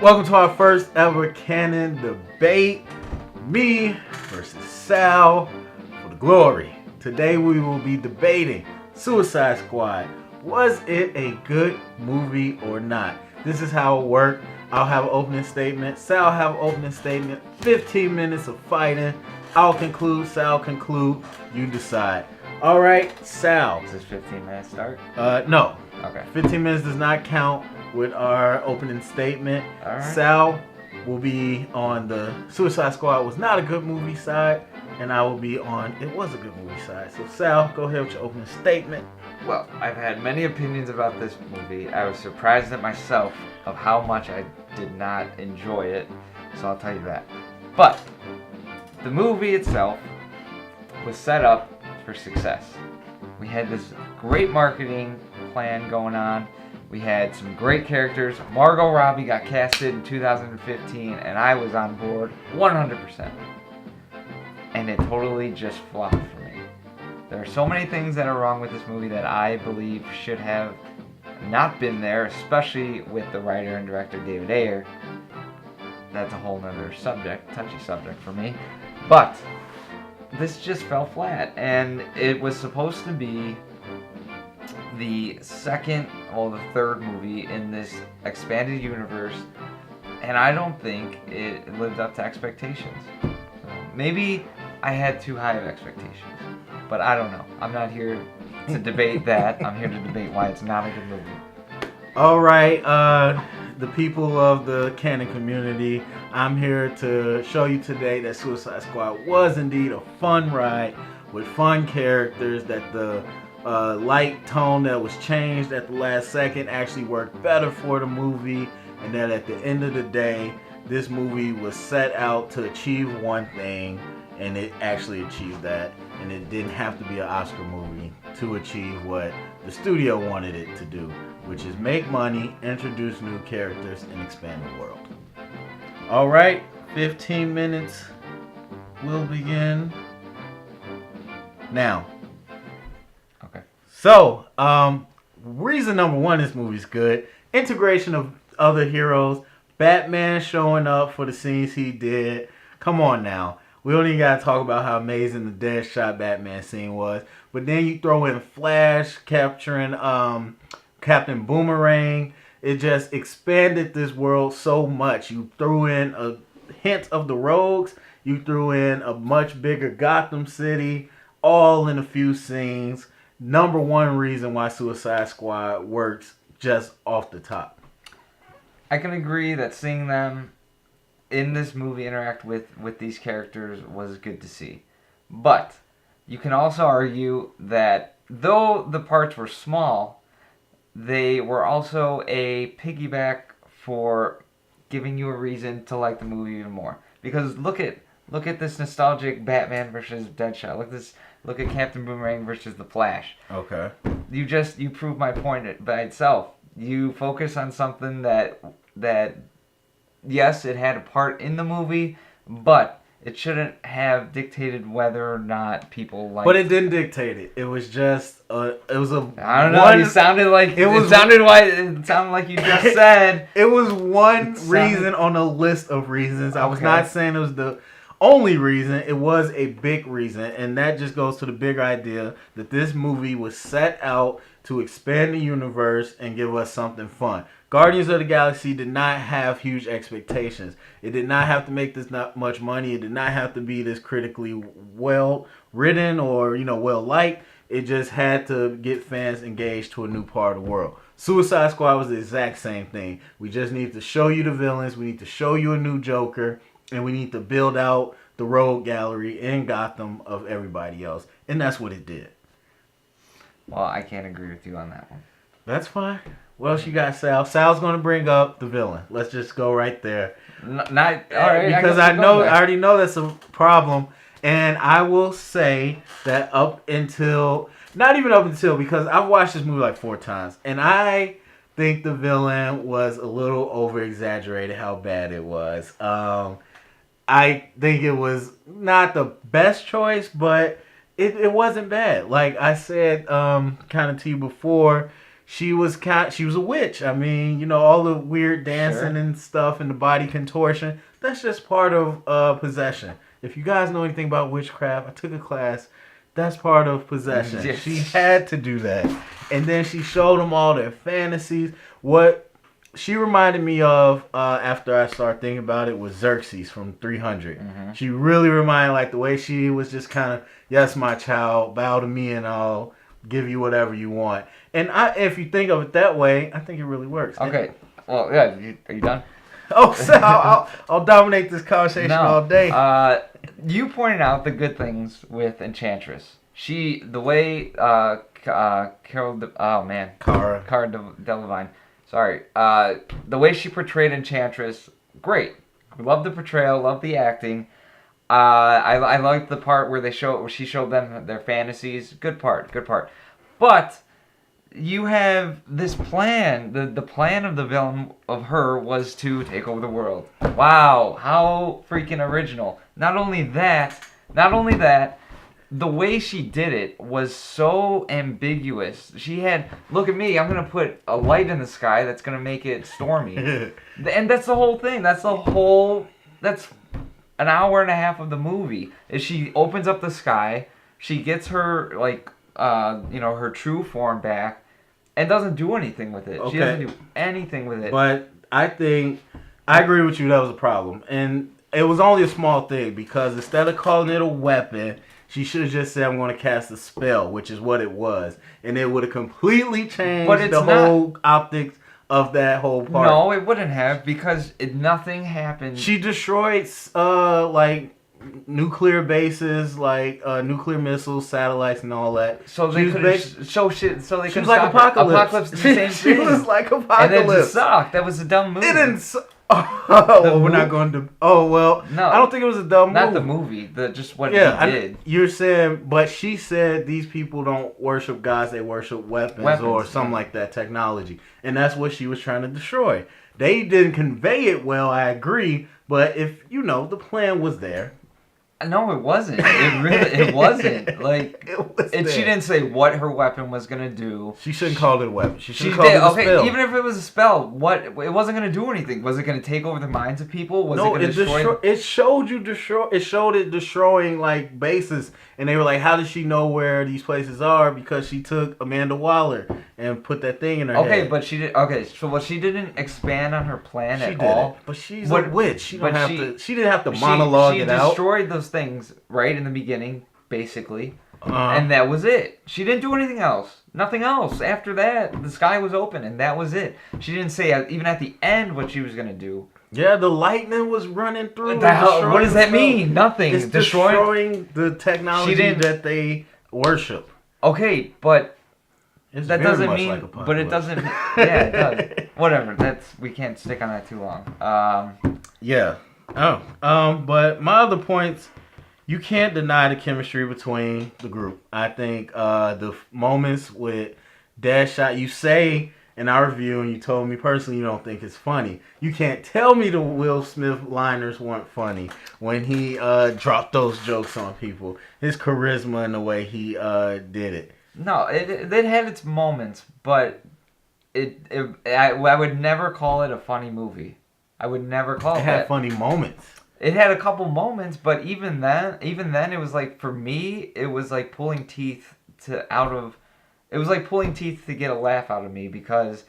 Welcome to our first ever canon debate. Me versus Sal for the glory. Today we will be debating Suicide Squad. Was it a good movie or not? This is how it worked. I'll have an opening statement. Sal will have an opening statement. 15 minutes of fighting. I'll conclude. Sal conclude. You decide. All right, Sal. Does this 15 minutes start? No. Okay. 15 minutes does not count with our opening statement. All right. Sal will be on the Suicide Squad was not a good movie side, and I will be on it was a good movie side. So Sal, go ahead with your opening statement. Well, I've had many opinions about this movie. I was surprised at myself of how much I did not enjoy it, so I'll tell you that. But the movie itself was set up for success. We had this great marketing plan going on. We had some great characters. Margot Robbie got casted in 2015, and I was on board 100%. And it totally just flopped for me. There are so many things that are wrong with this movie that I believe should have not been there, especially with the writer and director David Ayer. That's a whole nother subject, touchy subject for me. But this just fell flat, and it was supposed to be the third movie in this expanded universe, and I don't think it lived up to expectations. So maybe I had too high of expectations, but I don't know. I'm not here to debate that. I'm here to debate why it's not a good movie. All right, the people of the canon community, I'm here to show you today that Suicide Squad was indeed a fun ride with fun characters, that the light tone that was changed at the last second actually worked better for the movie, and that at the end of the day, this movie was set out to achieve one thing, and it actually achieved that, and it didn't have to be an Oscar movie to achieve what the studio wanted it to do, which is make money, introduce new characters, and expand the world. All right, 15 minutes will begin now. Okay. So, reason number one this movie's good. Integration of other heroes. Batman showing up for the scenes he did. Come on now. We don't even got to talk about how amazing the Deadshot Batman scene was. But then you throw in Flash capturing Captain Boomerang. It just expanded this world so much. You threw in a hint of the Rogues. You threw in a much bigger Gotham City. All in a few scenes. Number one reason why Suicide Squad works just off the top. I can agree that seeing them in this movie interact with these characters was good to see. But you can also argue that though the parts were small, they were also a piggyback for giving you a reason to like the movie even more. Because look at this nostalgic Batman versus Deadshot. Look at Captain Boomerang versus the Flash. Okay. You prove my point by itself. You focus on something that yes, it had a part in the movie, but it shouldn't have dictated whether or not people liked it. But it didn't dictate it. It was just it was a I don't know. You sounded like it sounded like you just said it was one reason on a list of reasons. I was not saying it was the only reason. It was a big reason, and that just goes to the big idea that this movie was set out to expand the universe and give us something fun. Guardians of the Galaxy did not have huge expectations. It did not have to make this not much money. It did not have to be this critically well written or well liked. It just had to get fans engaged to a new part of the world. Suicide Squad was the exact same thing. We just need to show you the villains. We need to show you a new Joker. And we need to build out the rogue gallery in Gotham of everybody else. And that's what it did. Well, I can't agree with you on that one. That's fine. What else you got, Sal? Sal's going to bring up the villain. Let's just go right there. All right. Because I already know that's a problem. And I will say that not even up until, because I've watched this movie like 4 times. And I think the villain was a little over-exaggerated how bad it was. I think it was not the best choice, but it wasn't bad. Like I said kind of to you before, she was a witch. I mean, you know, all the weird dancing and stuff and the body contortion. That's just part of possession. If you guys know anything about witchcraft, I took a class. That's part of possession. Yes. She had to do that. And then she showed them all their fantasies. What she reminded me of after I started thinking about it was Xerxes from 300. Mm-hmm. She really reminded, like, the way she was just kind of, yes, my child, bow to me and I'll give you whatever you want. And if you think of it that way, I think it really works. Okay. Well, yeah. Are you done? Oh, so I'll dominate this conversation all day. You pointed out the good things with Enchantress. The way Cara Delevingne. Sorry. The way she portrayed Enchantress, great. Love the portrayal, love the acting. I liked the part where she showed them their fantasies. Good part. But you have this plan. The plan of the villain of her was to take over the world. Wow, how freaking original. Not only that, the way she did it was so ambiguous. She had, look at me, I'm going to put a light in the sky that's going to make it stormy. And that's the whole thing. That's an hour and a half of the movie. Is she opens up the sky, she gets her, like, her true form back, and doesn't do anything with it. Okay. She doesn't do anything with it. But I agree with you, that was a problem. And it was only a small thing, because instead of calling it a weapon, she should have just said, I'm going to cast a spell, which is what it was. And it would have completely changed whole optics of that whole part. No, it wouldn't have, because nothing happened. She destroyed, nuclear bases, nuclear missiles, satellites, and all that. So they could show shit. So they could stop Apocalypse. The same she thing. was like Apocalypse. And it just sucked. That was a dumb movie. It didn't suck. Oh, we're not going to. Oh well, no. I don't think it was a dumb movie. Not the movie. Just what he did. You're saying, but she said these people don't worship gods; they worship weapons or something like that, technology, and that's what she was trying to destroy. They didn't convey it well. I agree, but if the plan was there. No, it wasn't. It wasn't. Like, she didn't say what her weapon was gonna do. She shouldn't call it a weapon. She should call it a spell. Even if it was a spell, it wasn't gonna do anything. Was it gonna take over the minds of people? Was it gonna destroy? It showed you destroy. It showed it destroying like bases, and they were like, "How does she know where these places are?" Because she took Amanda Waller and put that thing in her head. Okay, but she did. Okay, so she didn't expand on her plan at all. But she's a witch. She didn't have to monologue it out. She destroyed those things right in the beginning, basically, and that was it. She didn't do anything else. Nothing else. After that, the sky was open, and that was it. She didn't say even at the end what she was gonna do. Yeah, the lightning was running through. What the hell? What does that mean? Nothing. It's destroying the technology that they worship. Okay, but it's that doesn't mean. Like but it doesn't. Yeah, it does. Whatever. We can't stick on that too long. Yeah. But my other points. You can't deny the chemistry between the group. I think the moments with Deadshot, you say in our review, and you told me personally you don't think it's funny. You can't tell me the Will Smith liners weren't funny when he dropped those jokes on people. His charisma and the way he did it. No, it had its moments, but I would never call it a funny movie. I would never call it that. It had funny moments. It had a couple moments, but even then, it was like, for me, it was like pulling teeth to get a laugh out of me, because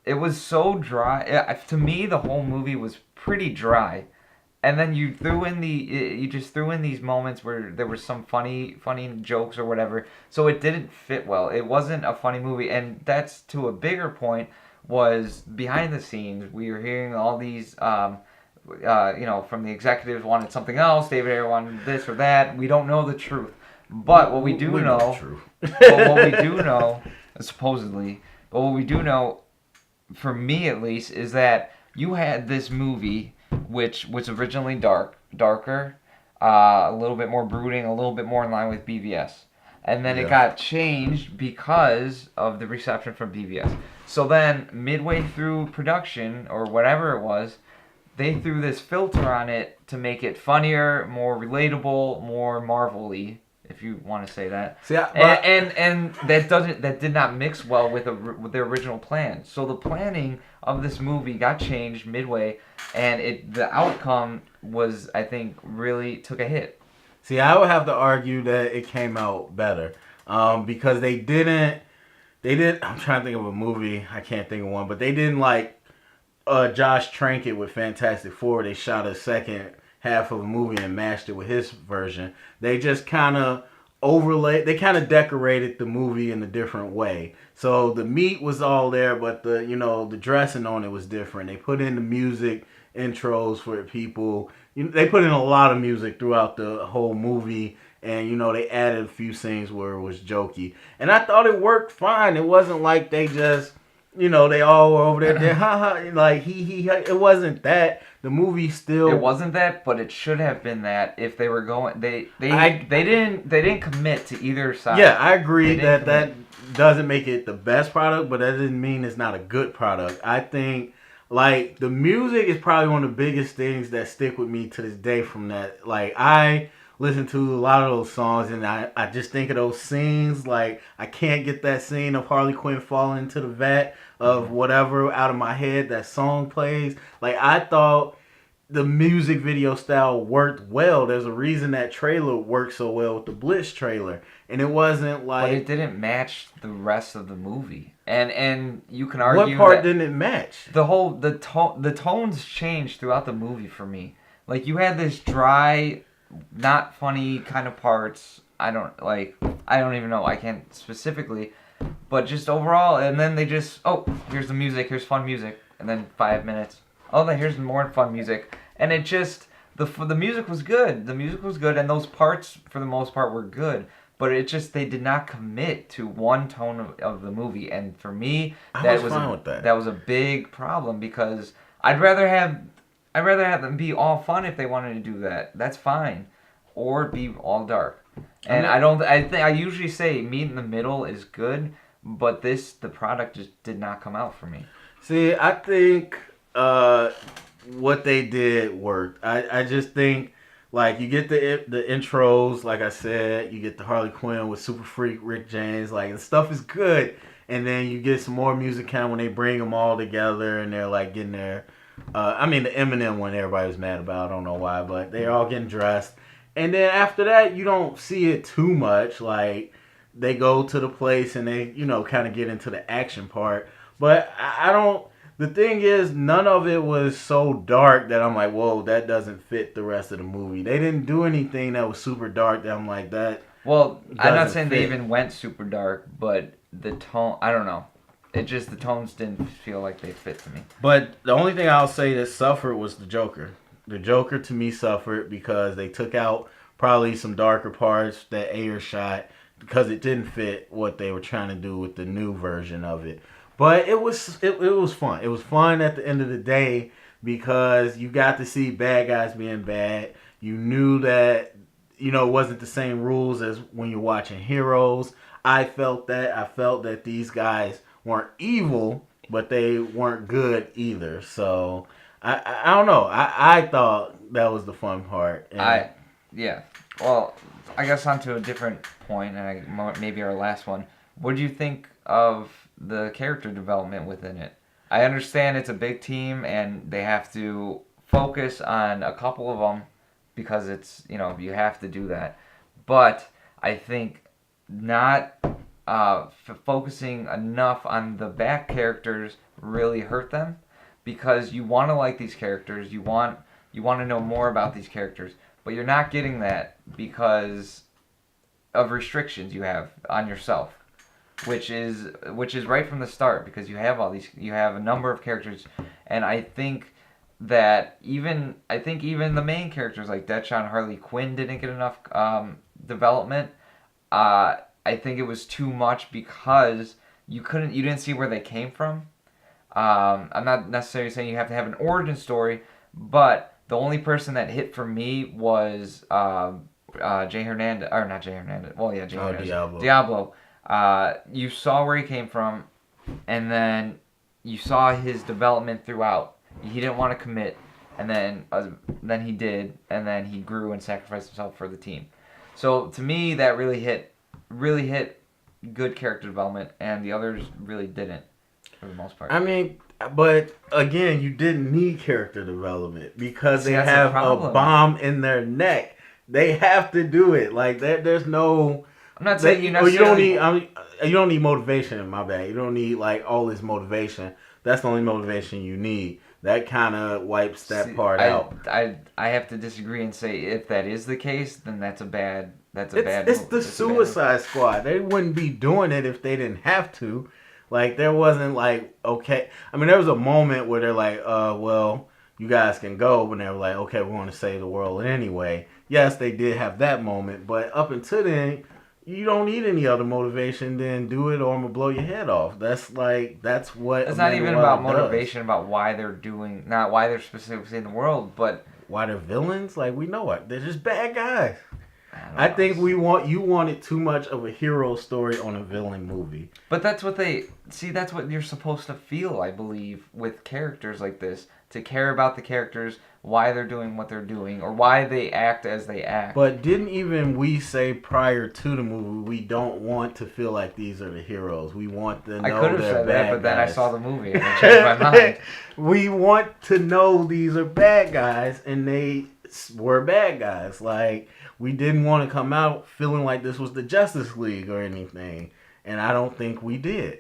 it was so dry. To me, the whole movie was pretty dry. And then you just threw in these moments where there were some funny jokes or whatever. So it didn't fit well. It wasn't a funny movie, and that's to a bigger point. Was behind the scenes, we were hearing all these. From the executives wanted something else. David Ayer wanted this or that. We don't know the truth, but what we do know, supposedly, but what we do know, for me at least, is that you had this movie which was originally darker, a little bit more brooding, a little bit more in line with BVS, and then it got changed because of the reception from BVS. So then, midway through production or whatever it was, they threw this filter on it to make it funnier, more relatable, more Marvel-y, if you want to say that. See, and that did not mix well with the original plan. So the planning of this movie got changed midway, and the outcome was, I think, really took a hit. See, I would have to argue that it came out better, because they didn't. They did. I'm trying to think of a movie. I can't think of one, but they didn't like Josh Trank with Fantastic Four. They shot a second half of a movie and mashed it with his version. They just kind of they kind of decorated the movie in a different way. So the meat was all there, but the dressing on it was different. They put in the music intros for people. They put in a lot of music throughout the whole movie. And, they added a few scenes where it was jokey. And I thought it worked fine. It wasn't like they just, they all were over there, haha, like he. It wasn't that. The movie still. It wasn't that, but it should have been that if they were going. They didn't commit to either side. Yeah, I agree that doesn't make it the best product, but that doesn't mean it's not a good product. I think, like, the music is probably one of the biggest things that stick with me to this day from that. Like, I listen to a lot of those songs, and I just think of those scenes. Like, I can't get that scene of Harley Quinn falling into the vat of whatever out of my head. That song plays. Like, I thought the music video style worked well. There's a reason that trailer worked so well with the Blitz trailer. And it wasn't like... But it didn't match the rest of the movie. And you can argue what part didn't it match? The tones changed throughout the movie for me. Like, you had this dry, not funny kind of parts. I don't even know. I can't specifically. But just overall, and then they just, here's the music, here's fun music. And then 5 minutes. Then here's more fun music. And it just, the music was good. The music was good, and those parts, for the most part, were good. But it just, they did not commit to one tone of the movie. And for me, that was a big problem, because I'd rather have them be all fun if they wanted to do that. That's fine. Or be all dark. And I usually say meet in the middle is good, but the product just did not come out for me. See, I think what they did worked. I just think, like, you get the intros, like I said, you get the Harley Quinn with Super Freak Rick James, like, the stuff is good, and then you get some more music kind of when they bring them all together and they're like getting their, the Eminem one everybody was mad about, I don't know why, but they're all getting dressed, and then after that you don't see it too much. Like, they go to the place and they kind of get into the action part, but I don't. The thing is, none of it was so dark that I'm like, whoa, that doesn't fit the rest of the movie. They didn't do anything that was super dark that I'm like, that. Well, I'm not saying they even went super dark, but the tone, I don't know. It just, the tones didn't feel like they fit to me. But the only thing I'll say that suffered was the Joker. The Joker, to me, suffered because they took out probably some darker parts that Ayer shot because it didn't fit what they were trying to do with the new version of it. But it was fun. It was fun at the end of the day because you got to see bad guys being bad. You knew that, it wasn't the same rules as when you're watching Heroes. I felt that. I felt that these guys weren't evil, but they weren't good either. So, I don't know. I thought that was the fun part. Yeah. Well, I guess on to a different point, and maybe our last one. What do you think of the character development within it? I understand it's a big team and they have to focus on a couple of them because it's, you have to do that. But I think not focusing enough on the back characters really hurt them, because you want to like these characters, you want to know more about these characters, but you're not getting that because of restrictions you have on yourself. Which is right from the start, because you have a number of characters, and I think even the main characters like Deadshot and Harley Quinn didn't get enough development. I think it was too much because you didn't see where they came from. I'm not necessarily saying you have to have an origin story, but the only person that hit for me was Jay Hernandez, or not Jay Hernandez. Well, yeah, Jay Hernandez. Diablo. You saw where he came from, and then you saw his development throughout. He didn't want to commit, and then he did, and then he grew and sacrificed himself for the team. So to me, that really hit good character development, and the others really didn't, for the most part. I mean, but again, you didn't need character development because See, they that's the have a problem. bomb in their neck. They have to do it. Like there's no. I'm not saying you Or you don't necessarily. need. I mean, you don't need motivation. In my bad, you don't need like all this motivation. That's the only motivation you need. That kind of wipes that part out. I have to disagree and say if that is the case, then that's a bad. That's a It's, bad. it's move. the It's a bad Suicide Squad. They wouldn't be doing it if they didn't have to. Like there wasn't like okay. I mean, there was a moment where they're like, well, you guys can go, but they were like, okay, we want to save the world anyway. Yes, they did have that moment, but up until then, you don't need any other motivation than do it or I'm gonna blow your head off. That's what. It's not Amanda even Waller about does. motivation, about why they're doing, not why they're specifically saving the world, but Why they're villains? Like we know it. They're just bad guys. I I don't think know. you wanted too much of a hero story on a villain movie. But that's what that's what you're supposed to feel, I believe, with characters like this. To care about the characters, why they're doing what they're doing, or why they act as they act. But didn't even we say prior to the movie we don't want to feel like these are the heroes? We want to know I could have they're said bad that, but then I guys. saw the movie and I changed my mind. We want to know these are bad guys, and they were bad guys. Like we didn't want to come out feeling like this was the Justice League or anything, and I don't think we did.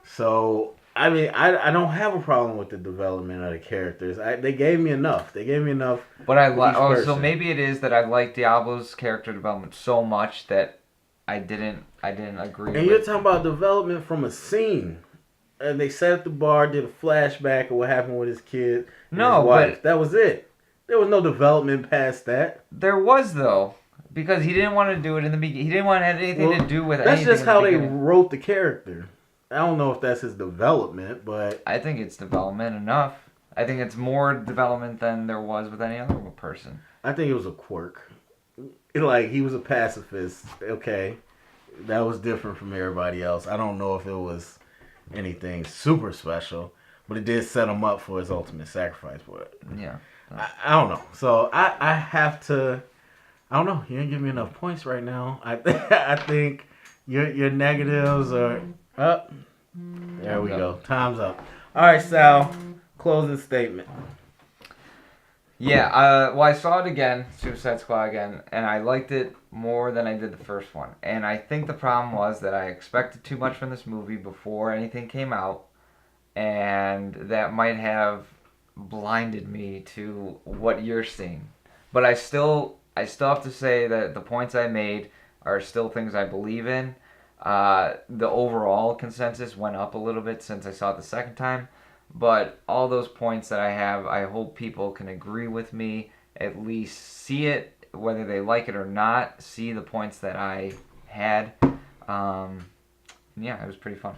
So I mean, I don't have a problem with the development of the characters. They gave me enough. They gave me enough. But I each like. Oh, so person. maybe it is that I like Diablo's character development so much that I didn't agree. And you're talking about development from a scene. And they sat at the bar, did a flashback of what happened with his kid and No, his wife. but- That was it. There was no development past that. There was though, because he didn't want to do it in the beginning. He didn't want to have anything to do with That's anything. just in the how they beginning. wrote the character. I don't know if that's his development, but I think it's development enough. I think it's more development than there was with any other person. I think it was a quirk. Like, he was a pacifist. Okay. That was different from everybody else. I don't know if it was anything super special, but it did set him up for his ultimate sacrifice for it. Yeah. I don't know. So I have to. I don't know. You didn't give me enough points right now. I think your negatives are up. There we go. Time's up. All right, Sal. Closing statement. Yeah, well, I saw it again, Suicide Squad again, and I liked it more than I did the first one. And I think the problem was that I expected too much from this movie before anything came out, and that might have blinded me to what you're seeing. But I still have to say that the points I made are still things I believe in. The overall consensus went up a little bit since I saw it the second time. But all those points that I have, I hope people can agree with me, at least see it, whether they like it or not, see the points that I had. Yeah, it was pretty fun.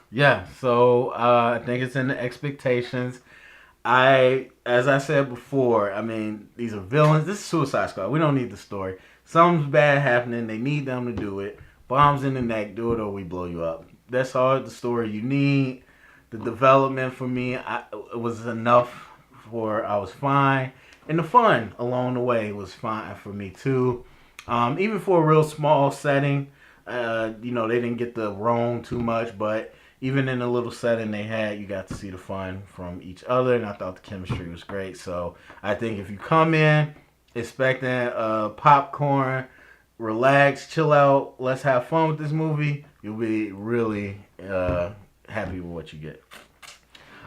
Yeah, so I think it's in the expectations. As I said before, I mean, these are villains. This is Suicide Squad. We don't need the story. Something's bad happening. They need them to do it. Bombs in the neck. Do it or we blow you up. That's all the story you need. The development for me, it was enough for I was fine. And the fun along the way was fine for me too. Even for a real small setting, they didn't get the roam too much, but even in the little setting they had, you got to see the fun from each other, and I thought the chemistry was great. So I think if you come in expecting popcorn, relax, chill out, let's have fun with this movie, you'll be really happy with what you get.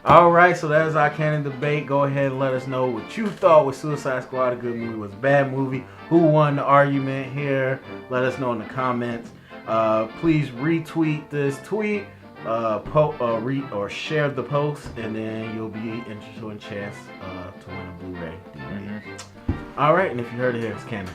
All right, so that is our canon debate. Go ahead and let us know what you thought. Was Suicide Squad a good movie? Was a bad movie? Who won the argument here? Let us know in the comments. Please retweet this tweet, or share the post, and then you'll be interested in chance to win a Blu-ray DVD. All right, and if you heard it here, it's canon.